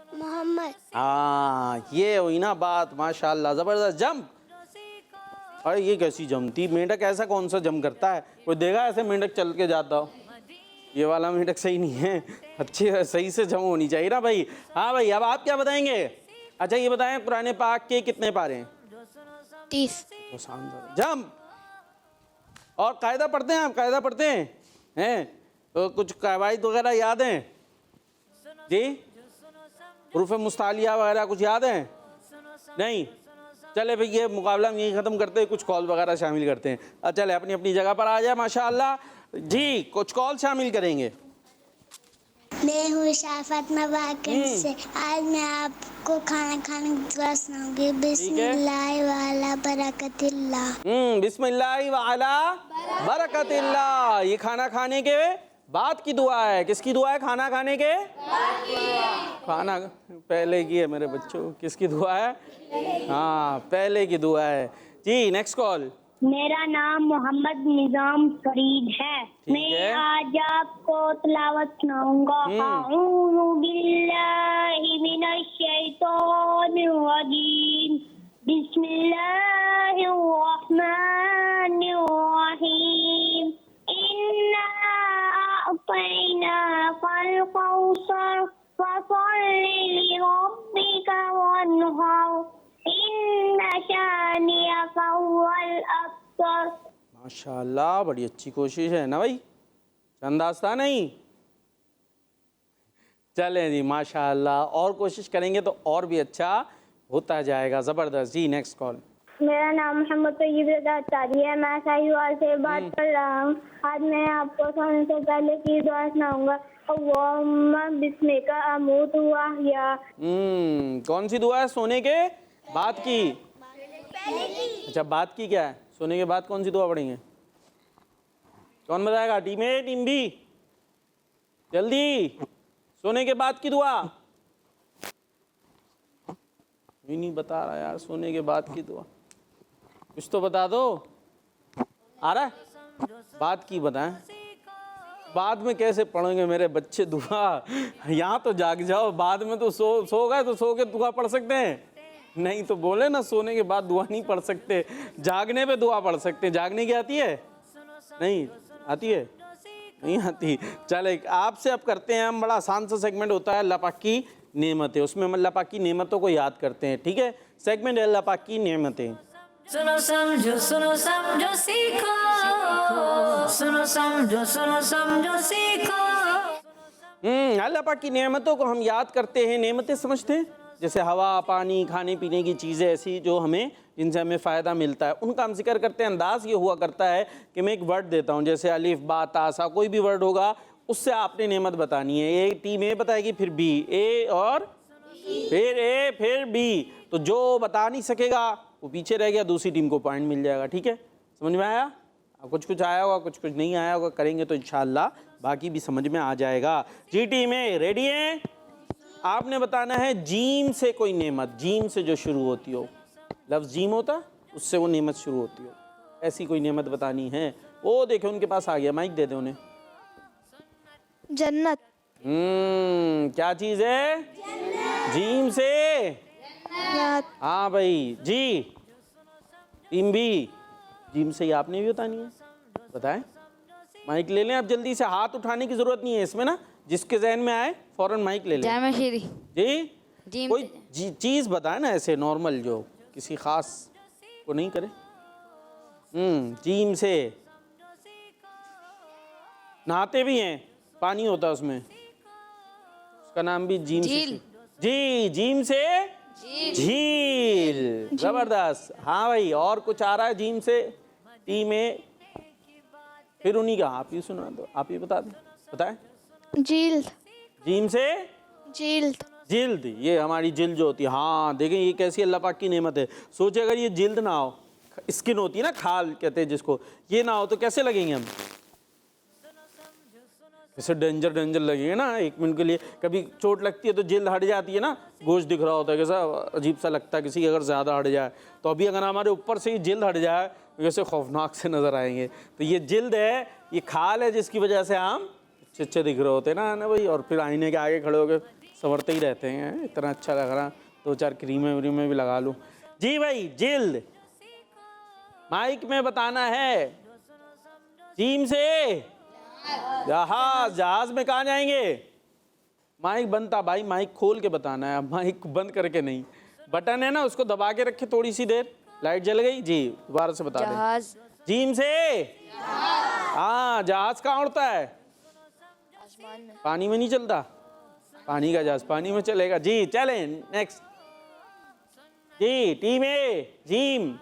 मोहम्मद हाँ ये हुई ना बात, माशाल्लाह ज़बरदस्त। जंप। अरे ये कैसी जंप थी? मेंढक ऐसा कौन सा जंप करता है? कोई देखा ऐसे मेंढक चल के जाता हो? ये वाला मेंढक सही नहीं है, अच्छे सही से जंप होनी चाहिए ना भाई। हाँ भाई, अब आप क्या बताएंगे? अच्छा ये बताएं, कुरान पाक के कितने पारे हैं? 30। तो जंप। और कायदा पढ़ते हैं आप? कायदा पढ़ते हैं? तो कुछ कवायद वगैरह याद हैं जी? हुरूफ मुस्तालिया वगैरह कुछ याद है? नहीं? चले भाई ये मुकाबला हम यहीं ख़त्म करते हैं, कुछ कॉल वगैरह शामिल करते हैं। चले अपनी अपनी जगह पर आ जाए माशाअल्लाह जी, कुछ कॉल शामिल करेंगे। मैं हूँ शाफत नवाकिन से। आज मैं आपको खाना खाने की दुआ सुनाऊंगी। बिस्मिल्लाह वाला बरकतिल्लाह। बिस्मिल्लाह वाला बरकतिल्लाह। ये खाना खाने के बाद की दुआ है। किसकी दुआ है? खाना खाने के खाना पहले की है मेरे बच्चों। किसकी दुआ है? हाँ पहले की दुआ है जी। Next call. मेरा नाम मोहम्मद निजाम फरीद है। मैं आज आपको तिलावत सुनाऊंगा। अऊज़ु बिल्लाहि मिनश शैतानिर रजीम। बिस्मिल्लाहिर रहमानिर रहीम। इन्ना अअतैनाकल कौसर फसल्लि लिरब्बिका वन्हर। माशाल्लाह बड़ी अच्छी कोशिश है ना भाई, अंदाज था नहीं? चलें जी माशाल्लाह, और कोशिश करेंगे तो और भी अच्छा होता जाएगा। ज़बरदस्त जी। Next call. मेरा नाम मोहम्मद तैयब रज़ा तारी है। मैं साहिवाल से बात कर रहा हूँ। आज मैं आपको सोने से पहले की दुआ सुनाऊंगा। अल्लाहुम्मा बिस्मिका अमूतु व अहया। कौन सी दुआ है? सोने के बाद की? अच्छा बाद की क्या है? सोने के बाद कौन सी दुआ पढ़ेंगे? कौन बताएगा? टीम ए टीम बी? जल्दी। सोने के बाद की दुआ नहीं बता रहा यार। सोने के बाद की दुआ कुछ तो बता दो। आ रहा है? बाद की बताएं। बाद में कैसे पढ़ेंगे मेरे बच्चे दुआ? यहाँ तो जाग जाओ, बाद में तो सो गए तो सो के दुआ पढ़ सकते हैं? नहीं तो बोले ना सोने के बाद दुआ नहीं पढ़ सकते, जागने पे दुआ पढ़ सकते हैं। जागने की आती है? नहीं आती है? नहीं आती। चले आपसे अब करते हैं हम, बड़ा आसान सा सेगमेंट होता है अल्लाह पाक की नेमतें। उसमें हम अल्लाह पाक की नेमतों को याद करते हैं। ठीक है, सेगमेंट है अल्लाह पाक की नेमतें। सुनो समझो सीखो। सुनो समझो सीखो। अल्लाह पाक की नेमतों को हम याद करते हैं। नेमतें समझते हैं जैसे हवा, पानी, खाने पीने की चीज़ें ऐसी जो हमें, जिनसे हमें फ़ायदा मिलता है, उनका हम जिक्र करते हैं। अंदाज़ ये हुआ करता है कि मैं एक वर्ड देता हूँ, जैसे अलिफ बा ता सा, कोई भी वर्ड होगा उससे आपने नेमत बतानी है। ए टीम ए बताएगी, फिर बी, ए और फिर ए फिर बी। तो जो बता नहीं सकेगा वो पीछे रह गया, दूसरी टीम को पॉइंट मिल जाएगा। ठीक है, समझ में आया? कुछ कुछ आया होगा, कुछ कुछ नहीं आया होगा, करेंगे तो इंशाअल्लाह बाकी भी समझ में आ जाएगा। जी टीम ए रेडी है? आपने बताना है जीम से कोई नेमत, जीम से जो शुरू होती हो, लफ्ज़ जीम होता उससे वो नेमत शुरू होती हो, ऐसी कोई नेमत बतानी है। वो देखे उनके पास आ गया, माइक दे दे उन्हें। जन्नत। क्या चीज़ है? जीम से? हाँ भाई जी। टीम बी जीम से ही आपने भी बतानी है, बताएं। माइक ले लें आप जल्दी से, हाथ उठाने की जरूरत नहीं है इसमें ना, जिसके जहन में आए फौरन माइक ले लें। जामा शीरी। जी जीम कोई चीज़ बताए ना ऐसे नॉर्मल, जो किसी खास को नहीं करे। जीम से नहाते भी हैं, पानी होता है उसमें, उसका नाम भी जीम से। जी जीम से झील। जबरदस्त। हाँ भाई, और कुछ आ रहा है जीम से? टीम में फिर उन्हीं का, आप ही सुना दो, आप ही बता दें, बताएं। जिल्द। जीम से जिल्द। जिल्द, ये हमारी जिल्द जो होती है। हाँ देखें ये कैसी अल्लाह पाक की नेमत है। सोचे अगर ये जिल्द ना हो, स्किन होती है ना, खाल कहते हैं जिसको, ये ना हो तो कैसे लगेंगे हम? ऐसे डेंजर लगेंगे ना। एक मिनट के लिए कभी चोट लगती है तो जिल्द हट जाती है ना, गोश्त दिख रहा होता है, कैसा अजीब सा लगता है किसी की अगर ज़्यादा हट जाए। तो अभी अगर हमारे ऊपर से ही जिल्द हट जाए तो कैसे खौफनाक से नज़र आएंगे। तो ये जिल्द है, ये खाल है जिसकी वजह से हम अच्छे दिख रहे होते हैं ना भाई। और फिर आईने के आगे खड़े होकर संवरते ही रहते हैं, इतना अच्छा लग रहा, 2-4 क्रीमें व्रीमें भी लगा लूँ। जी भाई, जिल्द माइक में बताना है। जीम से जहाज, जहाज में कहाँ जाएंगे? माइक बनता भाई, माइक खोल के बताना है, माइक बंद करके नहीं। बटन है ना, उसको दबा के रखे थोड़ी सी देर। लाइट जल गई जी, दोबारा से बता दें। जहाज। जीम से हाँ, जहाज कहाँ उड़ता है? आसमान में। पानी में नहीं चलता, पानी का जहाज पानी में चलेगा। जी चलें नेक्स्ट। जी टीम ए, जीम।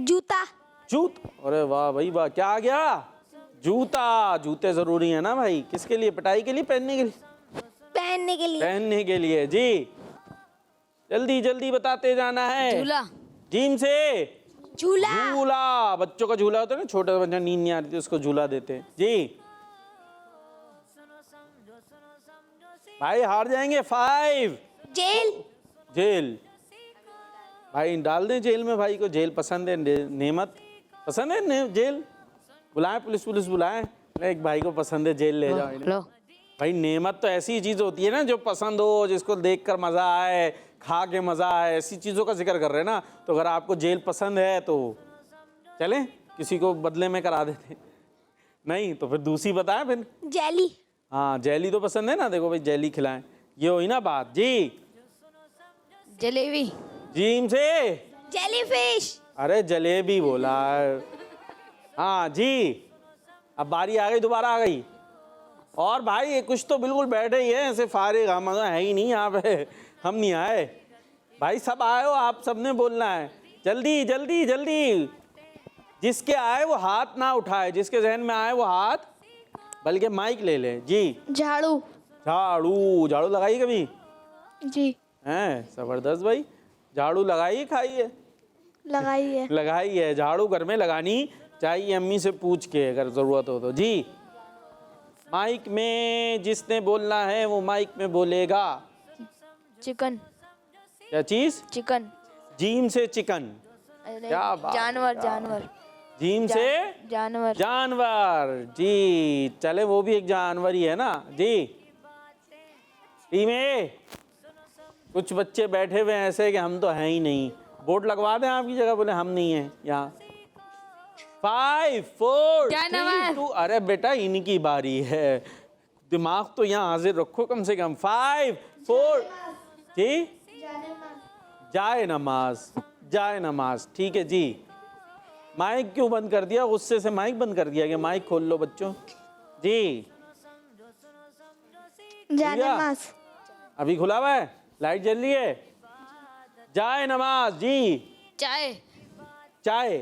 जूता। जूत, अरे वाह भाई वाह, क्या आ गया? जूता। जूते जरूरी है ना भाई, किसके लिए? पिटाई के लिए, पहनने के लिए? पहनने के लिए। पहनने के लिए। जी जल्दी जल्दी बताते जाना है। झूला। जीम से झूला। झूला, बच्चों का झूला होता है ना, छोटा बच्चा नींद नहीं आ रही थी उसको झूला देते हैं। जी भाई हार जाएंगे। 5 जेल। जेल, भाई डाल दें जेल में भाई को, जेल पसंद है। नेमत पसंद है जेल? बुलाएं पुलिस, पुलिस बुलाएं। एक भाई को पसंद है जेल, ले जाओ इन्हें। लो। भाई नेमत तो ऐसी चीज होती है ना जो पसंद हो, जिसको देखकर मजा आए, खा के मजा आए, ऐसी चीजों का जिक्र कर रहे हैं ना। तो अगर आपको जेल पसंद है तो चलें, किसी को बदले में करा देते, नहीं तो फिर दूसरी बताएं फिर। जेली। हाँ जेली तो पसंद है ना, देखो भाई जेली खिलाएं, ये हुई ना बात। जी जलेबी। जीम से जेलीफिश। अरे जलेबी बोला है। हाँ जी, अब बारी आ गई, दोबारा आ गई। और भाई ये कुछ तो बिल्कुल बैठे ही है ऐसे फारिग, हम है ही नहीं यहाँ पे, हम नहीं आए भाई, सब आए हो, आप सबने बोलना है। जल्दी जल्दी जल्दी, जिसके आए वो हाथ ना उठाए, जिसके जहन में आए वो हाथ, बल्कि माइक ले ले। जी झाड़ू। झाड़ू, झाड़ू लगाई कभी? जी हैं, जबरदस्त भाई, झाड़ू लगाई खाइए? लगाई है। लगाई है, झाड़ू घर में लगानी चाहिए अम्मी से पूछ के अगर जरूरत हो तो। जी माइक में जिसने बोलना है वो माइक में बोलेगा। चिकन। क्या चीज? चिकन। जीम से चिकन, अरे, क्या बात, जानवर। क्या जानवर। जीम से जानवर। जानवर। जी चले, वो भी एक जानवर ही है ना। जी टीम ए, कुछ बच्चे बैठे हुए हैं ऐसे कि हम तो हैं ही नहीं, बोर्ड लगवा दें आपकी जगह, बोले हम नहीं हैं यहाँ। 5 4 3 2, अरे बेटा इनकी बारी है, दिमाग तो यहाँ हाजिर रखो कम से कम। 5 4 जी, जाए नमाज, जाए नमाज, ठीक है जी। माइक क्यों बंद कर दिया? गुस्से से माइक बंद कर दिया कि माइक खोल लो बच्चों। जी जानमाज। अभी खुला हुआ है, लाइट जल रही है। जाए नमाज। जी चाय। चाय,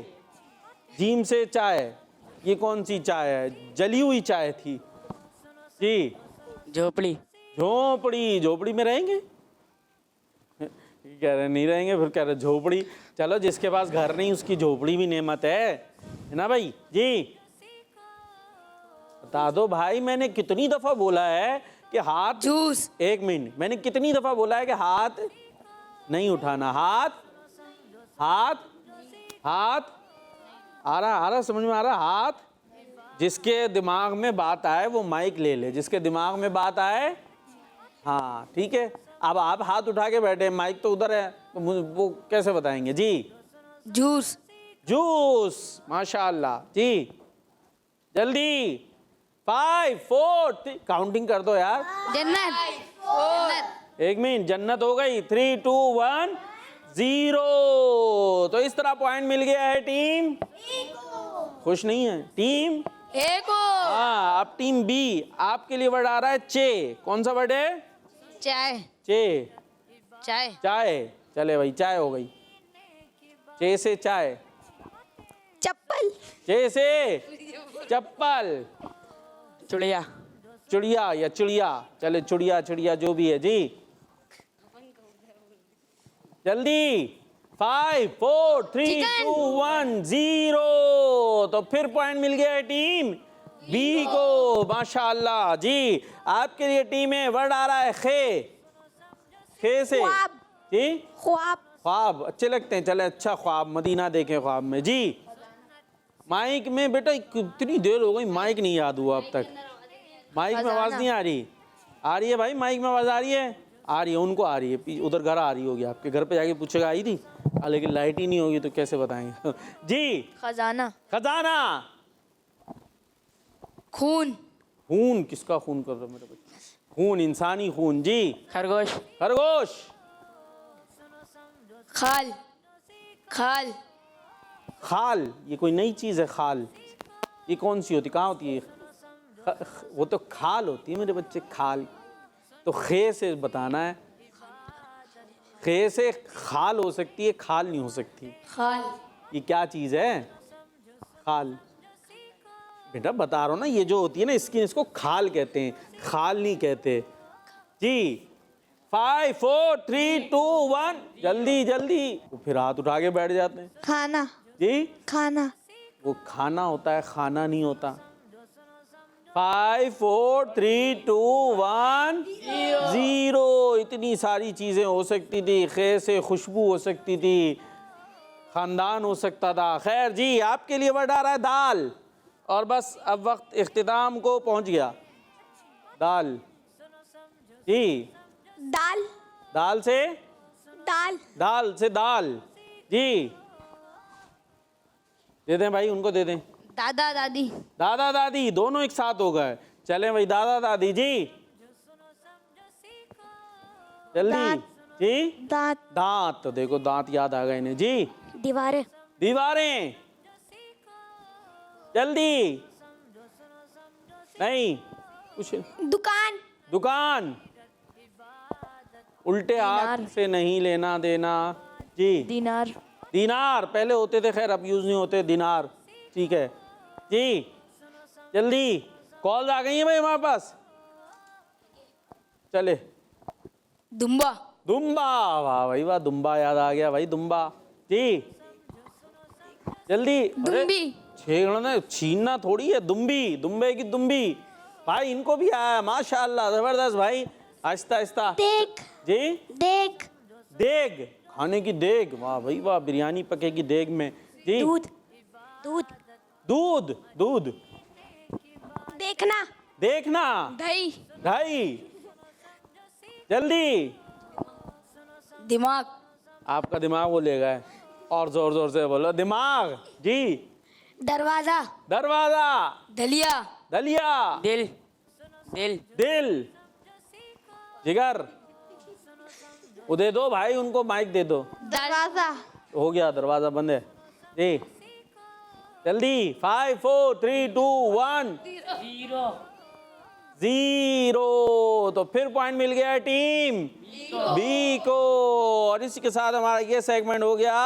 जीम से चाय, ये कौन सी चाय है? जली हुई चाय थी। जी झोपड़ी। झोपड़ी, झोपड़ी में रहेंगे? कह रहे नहीं रहेंगे, फिर कह रहे झोपड़ी। चलो जिसके पास घर नहीं उसकी झोपड़ी भी नेमत है ना भाई। जी बता दो भाई, मैंने कितनी दफा बोला है कि हाथ, जूस। 1 मिनट, मैंने कितनी दफा बोला है कि हाथ नहीं उठाना, हाथ हाथ हाथ, आ रहा समझ में आ रहा? हाथ, जिसके दिमाग में बात आए वो माइक ले ले, जिसके दिमाग में बात आए। हाँ ठीक है, अब आप हाथ उठा के बैठे, माइक तो उधर है, तो वो कैसे बताएंगे? जी जूस। जूस, माशाल्लाह। जी जल्दी, 5 4 3, काउंटिंग कर दो यार। जन्नत। 1 मिनट, जन्नत हो गई। 3 2 1 0। तो इस तरह पॉइंट मिल गया है टीम। खुश नहीं है टीम? हाँ, अब टीम बी, आपके लिए वर्ड आ रहा है चे। कौन सा वर्ड है? चाय। चे, चाय। चाय। चले भाई, चाय हो गई। चे से चाय। चप्पल। चे से चप्पल। चुड़िया। चिड़िया या चिड़िया, चले चिड़िया चिड़िया जो भी है। जी जल्दी, 5 4 3 2 1 0। तो फिर पॉइंट मिल गया है टीम बी को, माशाअल्लाह। जी आपके लिए टीम है, वर्ड आ रहा है खे। खे से ख्वाब। जी, ख्वाब। ख्वाब अच्छे लगते हैं, चले अच्छा ख्वाब, मदीना देखें ख्वाब में। जी माइक में बेटा कितनी देर हो गई, माइक नहीं याद हुआ अब तक, माइक में आवाज नहीं आ रही। आ रही है भाई, माइक में आवाज आ रही है? आ रही है, उनको आ रही है, उधर घर आ रही होगी आपके, घर पे जाके पूछेगा आई थी, लेकिन लाइट ही नहीं होगी तो कैसे बताएंगे। जी, खजाना। खजाना। खून। खून, किसका खून कर रहे हो मेरे बच्चे? खून, इंसानी खून। जी, खरगोश। खरगोश। खाल। खाल। खाल, ये कोई नई चीज है? खाल ये कौन सी होती, कहाँ होती है? वो तो खाल होती है मेरे बच्चे, खाल। तो खे से बताना है, खे से खाल हो सकती है, खाल नहीं हो सकती। खाल। ये क्या चीज है? खाल। बेटा बता रहा हूँ ना, ये जो होती है ना स्किन, इसको खाल कहते हैं, खाल नहीं कहते। जी, 5 4 3 2 1, जल्दी जल्दी। तो फिर हाथ उठा के बैठ जाते हैं। खाना। जी, खाना। वो खाना होता है, खाना नहीं होता। 5 4 3 2 1 0। इतनी सारी चीजें हो सकती थी, खे से खुशबू हो सकती थी, खानदान हो सकता था। खैर जी, आपके लिए वर्ड आ रहा है दाल। और बस अब वक्त इख्तिताम को पहुंच गया। दाल। जी, दाल। दाल से दाल। दाल से दाल। जी, दे दें भाई, उनको दे दें। दादा दादी। दादा दादी, दोनों एक साथ हो गए। चले भाई, दादा दादी। जी, जल्दी। जी, दांत। दांत। तो देखो दांत याद आ गए इन्हें। जी, दीवारें। दीवारें। जल्दी। नहीं, कुछ। दुकान। दुकान। उल्टे हाथ से नहीं लेना देना। जी, दीनार। दीनार पहले होते थे, खैर अब यूज नहीं होते। दीनार, ठीक है। जी, जल्दी। कॉल आ गई है भाई हमारे पास। चले। दुम्बा। दुम्बा, वाह भाई वाह, दुम्बा याद आ गया भाई, दुम्बा। जी, जल्दी। दुम्बी। छेड़ना, छीनना थोड़ी है। दुम्बी, दुम्बे की दुम्बी। भाई इनको भी आया, माशाल्लाह, जबरदस्त भाई, आहिस्ता आहिस्ता। देग। जी, देग। देग, खाने की देग। वाह भाई वाह, बिरयानी पकेगी देग में। जी, दूध। दूध। दूध। दूध। देखना। देखना। दही। ढाई। जल्दी। दिमाग। आपका दिमाग बोलेगा, और जोर जोर से बोलो, दिमाग। जी, दरवाजा। दरवाजा। दलिया। दलिया। दिल। दिल। दिल। जिगर। वो दे दो भाई, उनको माइक दे दो। दरवाजा। हो गया, दरवाजा बंद है। जी, जल्दी। 5 4 3 2 1 0। तो फिर पॉइंट मिल गया टीम बी को। और इसी के साथ हमारा ये सेगमेंट हो गया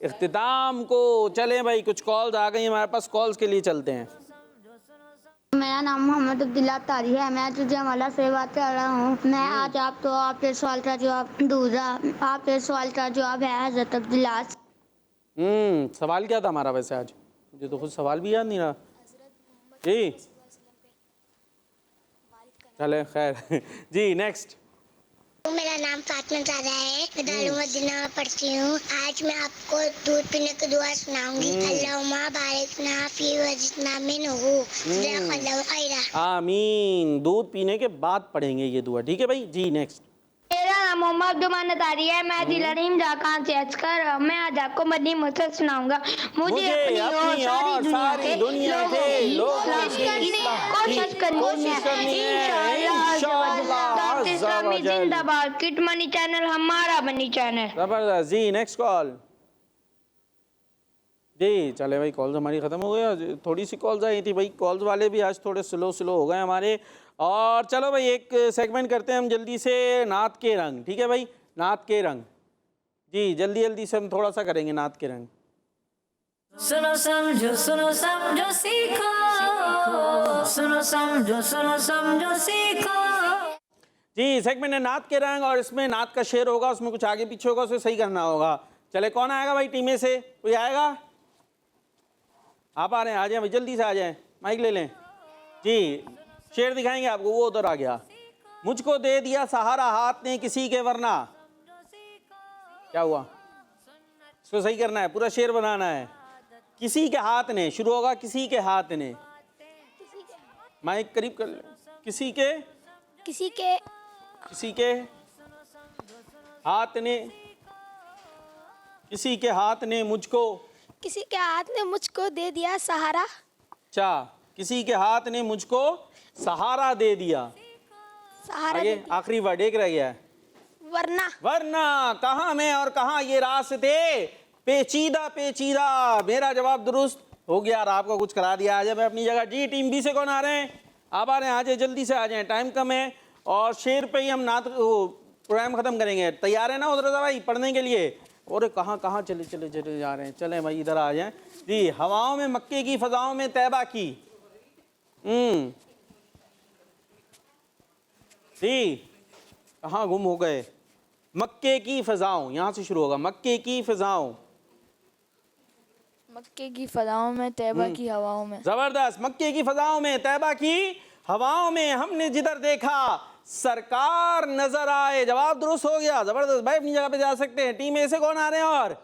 इख्तिताम को। चलें भाई, कुछ कॉल्स आ गई हमारे पास, कॉल्स के लिए चलते हैं। मेरा नाम मोहम्मद अब्दुल्ला तारी है। मैं तुझे अमला से बात कर रहा हूँ। मैं आज आपके सवाल का जवाब दूंगा। आपके सवाल का जवाब है हजरत अब्दुल्ला। सवाल क्या था हमारा वैसे आज? मुझे तो खुद सवाल भी याद नहीं रहा। जी, चले खैर। जी, नेक्स्ट। मेरा नाम फातिमा ज़ारा है, मैं दारुल मदीना में पढ़ती हूँ। आज मैं आपको दूध पीने की दुआ सुनाऊंगी। अल्लाहुम्मा बारिकना फी वजितना मिनहु ज़क़ल्लाहु खैरा। आमीन। दूध पीने के बाद पढ़ेंगे ये दुआ, ठीक है भाई। जी, नेक्स्ट। मेरा नाम मोहम्मद जुमान तारी है। मैं दिलरीम जाकान से कर मैं आज आपको मदनी मुझसे सुनाऊंगा। मुझे अपनी और सारी दुनिया के लोगों कोशिश करनी है इंशाअल्लाह। जिंदाबाद। किड मनी चैनल हमारा मनी चैनल। जबरदस्त। जी, नेक्स्ट कॉल। जी, चले भाई, कॉल्स हमारी ख़त्म हो गई। थोड़ी सी कॉल्स आई थी भाई, कॉल्स वाले भी आज थोड़े स्लो हो गए हमारे। और चलो भाई, एक सेगमेंट करते हैं हम जल्दी से, नात के रंग। ठीक है भाई, नात के रंग। जी, जल्दी जल्दी से हम थोड़ा सा करेंगे नात के रंग। सुनो समझो सीखो, सुनो समझो सीखो। जी, सेगमेंट है नात के रंग, और इसमें नात का शेर होगा, उसमें कुछ आगे पीछे होगा, उसे सही करना होगा। चले, कौन आएगा भाई टीम में से? कोई आएगा? आप आ रहे हैं? आ जाए भाई, जल्दी से आ जाए, माइक ले लें। जी, शेर दिखाएंगे आपको। वो उधर आ गया। मुझको दे दिया सहारा हाथ ने किसी के, वरना क्या हुआ? इसको सही करना है, पूरा शेर बनाना है। किसी के हाथ ने शुरू होगा, किसी के हाथ ने। माइक करीब कर ले। किसी के किसी के हाथ ने मुझको दे दिया सहारा। अच्छा, किसी के हाथ ने मुझको सहारा दे दिया। आगे आखिरी वर्ड एक रह गया है, वरना कहाँ मैं और कहाँ ये रास्ते पेचीदा। मेरा जवाब दुरुस्त हो गया और आपको कुछ करा दिया। आ जाए मैं अपनी जगह। जी टीम बी से कौन आ रहे हैं? आप आ रहे हैं, आ जाए, जल्दी से आ जाए, टाइम कम है और शेर पे ही हम नात प्रोग्राम खत्म करेंगे। तैयार है ना उधर भाई पढ़ने के लिए? और कहाँ चले जा रहे हैं? चले भाई इधर आ जाएं। जी, हवाओं में मक्के की फजाओं में तैबा की। जी, कहाँ गुम हो गए? मक्के की फजाओं, यहाँ से शुरू होगा। मक्के की फजाओं में तैबा की हवाओं में। जबरदस्त। मक्के की फजाओं में तैबा की हवाओं में हमने जिधर देखा सरकार नजर आए। जवाब दुरुस्त हो गया। जबरदस्त भाई, अपनी जगह पे जा सकते हैं। टीम ए से कौन आ रहे हैं? और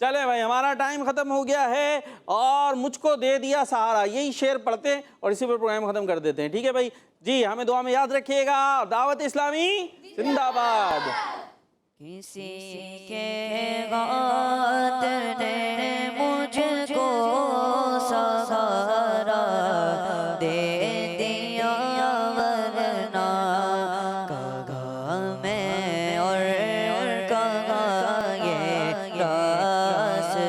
चले भाई, हमारा टाइम खत्म हो गया है और मुझको दे दिया सहारा, यही शेर पढ़ते हैं और इसी पर प्रोग्राम खत्म कर देते हैं। ठीक है भाई जी, हमें दुआ में याद रखिएगा। दावत इस्लामी जिंदाबाद। किसी के खातिर ने मुझको सहारा दे दिया, वरना कहा मैं और कहा ये रास्ते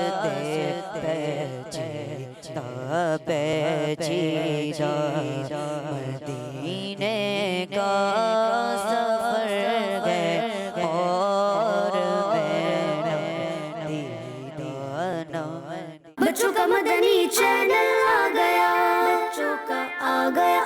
पेचीदा मदीने का सफर है और मैंने दीदाना। बच्चों का मदनी चैनल आ गया, बच्चों का आ गया